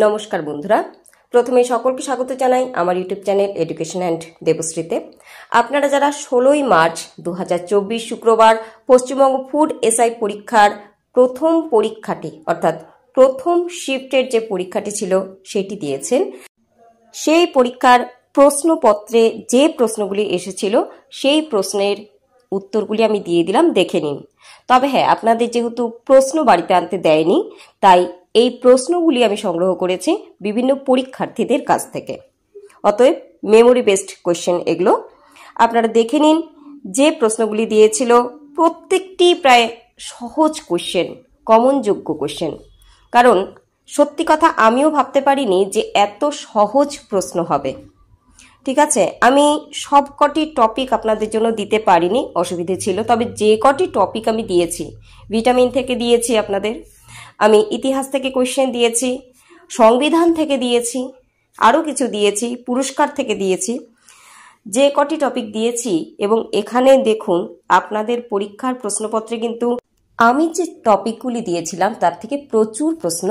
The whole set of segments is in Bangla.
নমস্কার বন্ধুরা, প্রথমে সকলকে স্বাগত জানাই আমার ইউটিউব চ্যানেল এডুকেশন অ্যান্ড দেবশ্রীতে। আপনারা যারা 16ই মার্চ 2024 শুক্রবার পশ্চিমবঙ্গ ফুড এসআই পরীক্ষার প্রথম পরীক্ষাটি অর্থাৎ প্রথম শিফটের যে পরীক্ষাটি ছিল সেটি দিয়েছেন, সেই পরীক্ষার প্রশ্নপত্রে যে প্রশ্নগুলি এসেছিল সেই প্রশ্নের উত্তরগুলি আমি দিয়ে দিলাম, দেখে নিন। তবে হ্যাঁ, আপনাদের যেহেতু প্রশ্ন বাড়িতে আনতে দেয়নি, তাই এই প্রশ্নগুলি আমি সংগ্রহ করেছি বিভিন্ন পরীক্ষার্থীদের কাছ থেকে। অতএব মেমোরি বেসড কোয়েশ্চেন এগুলো। আপনারা দেখে নিন, যে প্রশ্নগুলি দিয়েছিল প্রত্যেকটি প্রায় সহজ কোয়েশ্চেন, কমনযোগ্য কোয়েশ্চেন। কারণ সত্যি কথা, আমিও ভাবতে পারিনি যে এত সহজ প্রশ্ন হবে। ঠিক আছে, আমি সব কটি টপিক আপনাদের জন্য দিতে পারিনি, অসুবিধে ছিল। তবে যে কটি টপিক আমি দিয়েছি, ভিটামিন থেকে দিয়েছি আপনাদের, আমি ইতিহাস থেকে কোয়েশ্চেন দিয়েছি, সংবিধান থেকে দিয়েছি, আরও কিছু দিয়েছি, পুরস্কার থেকে দিয়েছি। যে কটি টপিক দিয়েছি, এবং এখানে দেখুন আপনাদের পরীক্ষার প্রশ্নপত্রে কিন্তু আমি যে টপিকগুলি দিয়েছিলাম তার থেকে প্রচুর প্রশ্ন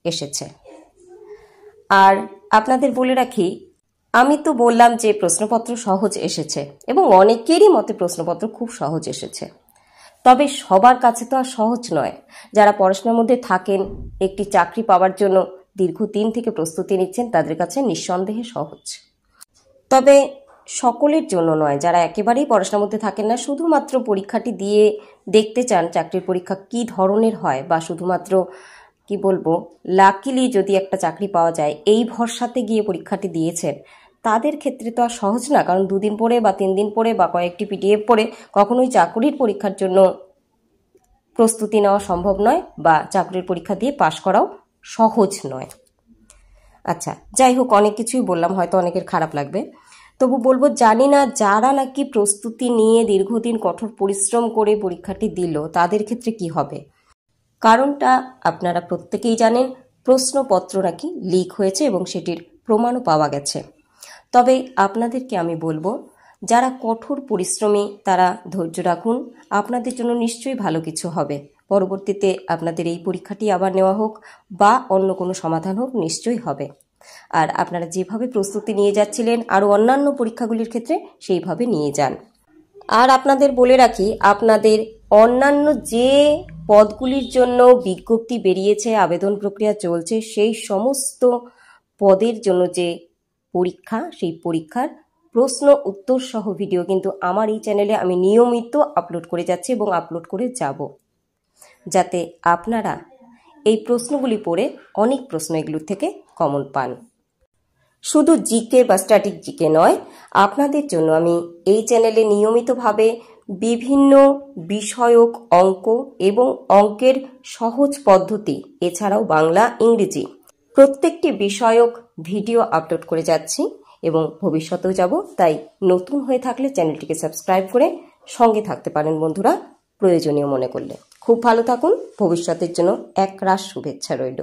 এসেছে। আর আপনাদের বলে রাখি, আমি তো বললাম যে প্রশ্নপত্র সহজ এসেছে এবং অনেকেরই মতে প্রশ্নপত্র খুব সহজ এসেছে। তবে সবার কাছে তো আর সহজ নয়। যারা পড়াশোনার মধ্যে থাকেন, একটি চাকরি পাওয়ার জন্য দীর্ঘদিন থেকে প্রস্তুতি নিচ্ছেন, তাদের কাছে নিঃসন্দেহে সহজ। তবে সকলের জন্য নয়। যারা একেবারেই পড়াশোনার মধ্যে থাকেন না, শুধুমাত্র পরীক্ষাটি দিয়ে দেখতে চান চাকরির পরীক্ষা কী ধরনের হয়, বা শুধুমাত্র কি বলবো, লাকিলি যদি একটা চাকরি পাওয়া যায় এই ভরসাতে গিয়ে পরীক্ষাটি দিয়েছেন, তাদের ক্ষেত্রে তো আর সহজ না। কারণ 2 দিন পরে বা 3 দিন পরে বা কয়েকটি পিডিএফ পড়ে কখনোই চাকরির পরীক্ষার জন্য প্রস্তুতি নেওয়া সম্ভব নয়, বা চাকরির পরীক্ষা দিয়ে পাশ করাও সহজ নয়। আচ্ছা, যাই হোক, অনেক কিছুই বললাম, হয়তো অনেকের খারাপ লাগবে। তবু বলবো, জানি না যারা নাকি প্রস্তুতি নিয়ে দীর্ঘদিন কঠোর পরিশ্রম করে পরীক্ষাটি দিল তাদের ক্ষেত্রে কি হবে। কারণটা আপনারা প্রত্যেকেই জানেন, প্রশ্নপত্র নাকি লিক হয়েছে এবং সেটির প্রমাণও পাওয়া গেছে। তবে আপনাদেরকে আমি বলবো, যারা কঠোর পরিশ্রমী তারা ধৈর্য রাখুন, আপনাদের জন্য নিশ্চয়ই ভালো কিছু হবে। পরবর্তীতে আপনাদের এই পরীক্ষাটি আবার নেওয়া হোক বা অন্য কোনো সমাধান হোক, নিশ্চয়ই হবে। আর আপনারা যেভাবে প্রস্তুতি নিয়ে যাচ্ছিলেন আরও অন্যান্য পরীক্ষাগুলির ক্ষেত্রে সেইভাবে নিয়ে যান। আর আপনাদের বলে রাখি, আপনাদের অন্যান্য যে পদগুলির জন্য বিজ্ঞপ্তি বেরিয়েছে, আবেদন প্রক্রিয়া চলছে, সেই সমস্ত পদের জন্য যে পরীক্ষা, সেই পরীক্ষার প্রশ্ন উত্তর সহ ভিডিও কিন্তু আমার এই চ্যানেলে আমি নিয়মিত আপলোড করে যাচ্ছি এবং আপলোড করে যাব, যাতে আপনারা এই প্রশ্নগুলি পড়ে অনেক প্রশ্ন এগুলোর থেকে কমন পান। শুধু জিকে বা স্ট্যাটিক জিকে নয়, আপনাদের জন্য আমি এই চ্যানেলে নিয়মিতভাবে বিভিন্ন বিষয়ক অঙ্ক এবং অঙ্কের সহজ পদ্ধতি, এছাড়াও বাংলা, ইংরেজি প্রত্যেকটি বিষয়ক ভিডিও আপলোড করে যাচ্ছি এবং ভবিষ্যতেও যাব। তাই নতুন হয়ে থাকলে চ্যানেলটিকে সাবস্ক্রাইব করে সঙ্গে থাকতে পারেন বন্ধুরা, প্রয়োজনীয় মনে করলে। খুব ভালো থাকুন, ভবিষ্যতের জন্য একরাশ শুভেচ্ছা রইল।